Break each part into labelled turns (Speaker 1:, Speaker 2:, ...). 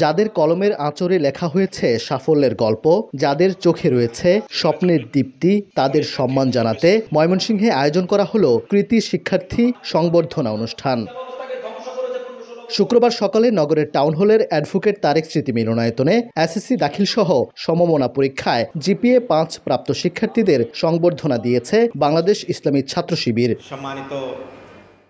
Speaker 1: যাদের কলমের আঁচড়ে লেখা হয়েছে সাফল্যের গল্প, যাদের চোখে রয়েছে স্বপ্নের দীপ্তি, তাদের সম্মান জানাতে ময়মনসিংহে আয়োজন করা হলো কৃতি শিক্ষার্থী সংবর্ধনা অনুষ্ঠান। শুক্রবার সকালে নগরের টাউন হলের অ্যাডভোকেট তারেক স্মৃতি মিলনায়তনে এসএসসি দাখিল সহ সমমনা পরীক্ষায় জিপিএ 5 প্রাপ্ত শিক্ষার্থীদের সংবর্ধনা দিয়েছে বাংলাদেশ ইসলামী ছাত্র শিবির।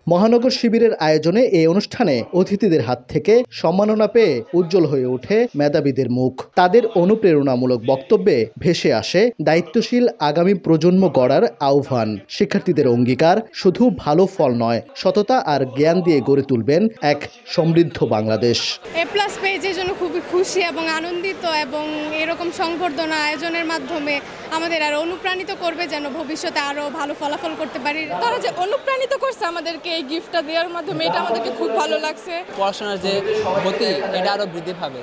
Speaker 1: মহানগর শিবিরের আয়োজনে এই অনুষ্ঠানে অতিথিদের হাত থেকে সম্মাননা পেয়ে উজ্জ্বল হয়ে ওঠে মেধাবীদের মুখ। তাদের অনুপ্রেরণামূলক বক্তব্যে ভেসে আসে দায়িত্বশীল আগামী প্রজন্ম গড়ার আহ্বান। শিক্ষার্থীদের অঙ্গীকার, শুধু ভালো ফল নয়, সততা আর জ্ঞান দিয়ে গড়ে তুলবেন এক সমৃদ্ধ বাংলাদেশ।
Speaker 2: এ+ পেজের জন্য খুবই খুশি এবং আনন্দিত, এবং এরকম সংবর্ধনা আয়োজনের মাধ্যমে আমাদের আরো অনুপ্রাণিত করবে যেন ভবিষ্যতে আরো ভালো ফলাফল করতে পারি। তারা যে অনুপ্রাণিত করছে আমাদেরকে এই গিফটটা দেওয়ার মাধ্যমে, এটা আমাদেরকে খুব ভালো লাগছে।
Speaker 3: পড়াশোনার যে গতি এটা আরো বৃদ্ধি পাবে,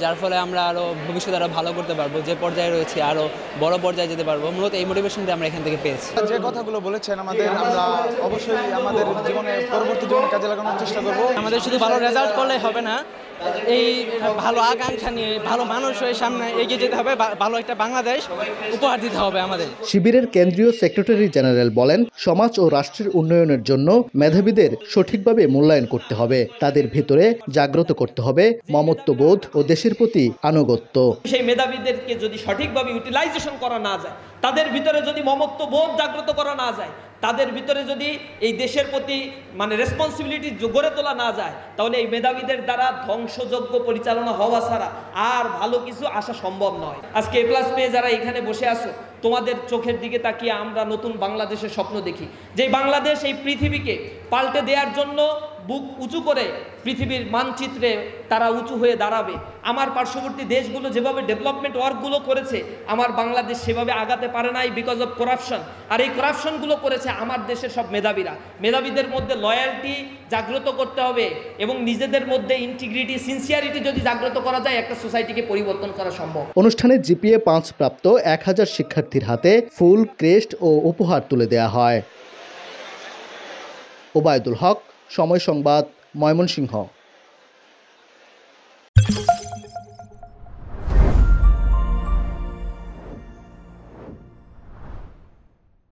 Speaker 3: যার ফলে আমরা আরো ভবিষ্যতে আরো ভালো করতে পারবো, যে পর্যায়ে রয়েছে আরো বড় পর্যায়ে যেতে পারবো। মূলত এই মোটিভেশনটা আমরা এখান থেকে পেয়েছি।
Speaker 4: যে কথাগুলো বলেছেন আমরা অবশ্যই আমাদের জীবনে পরবর্তী জীবনে কাজে লাগানোর চেষ্টা করব।
Speaker 5: আমাদের শুধু ভালো রেজাল্ট করলে হবে না, এই ভালো আকাঙ্ক্ষা নিয়ে ভালো মানুষ হয়ে সামনে এগিয়ে যেতে হবে, ভালো একটা বাংলাদেশ উপহার দিতে হবে আমাদের।
Speaker 1: শিবিরের কেন্দ্রীয় সেক্রেটারি জেনারেল বলেন, সমাজ ও রাষ্ট্রের উন্নয়নের জন্য মেধাবীদের সঠিকভাবে মূল্যায়ন করতে হবে, তাদের ভিতরে জাগ্রত করতে হবে মমত্ববোধ ও দেশের প্রতি আনুগত্য।
Speaker 6: সেই মেধাবীদেরকে যদি সঠিকভাবে ইউটিলাইজেশন করা না যায়, তাদের ভিতরে যদি মমত্ববোধ জাগ্রত করা না যায়, তাদের ভিতরে যদি এই দেশের প্রতি রেসপন্সিবিলিটি গড়ে তোলা না যায়, তাহলে এই মেধাবীদের দ্বারা ধ্বংসযোগ্য পরিচালনা হওয়া ছাড়া আর ভালো কিছু আসা সম্ভব নয়। আজকে এ+ পেয়ে যারা এখানে বসে আছো, তোমাদের চোখের দিকে তাকিয়ে আমরা নতুন বাংলাদেশের স্বপ্ন দেখি, যে বাংলাদেশ এই পৃথিবীকে পাল্টে দেওয়ার জন্য বুক উঁচু করে পৃথিবীর মানচিত্রে তারা উঁচু হয়ে দাঁড়াবে। আমার পার্শ্ববর্তী দেশগুলো যেভাবে ডেভেলপমেন্ট ওয়ার্কগুলো করেছে, আমার বাংলাদেশ সেভাবে আগাতে পারে নাই বিকজ অফ করাপশন। আর এই করাপশনগুলো করেছে আমার দেশের সব মেধাবীরা। মেধাবীদের মধ্যে লয়্যালটি জাগ্রত করতে হবে এবং নিজেদের মধ্যে ইন্টিগ্রিটি, সিনসিয়ারিটি যদি জাগ্রত করা যায়, একটা সোসাইটিকে পরিবর্তন করা সম্ভব।
Speaker 1: অনুষ্ঠানে জিপিএ 5 প্রাপ্ত 1000 শিক্ষার্থীর হাতে ফুল, ক্রেস্ট ও উপহার তুলে দেয়া হয়। ওবায়দুল হক, সময় সংবাদ, ময়মনসিংহ।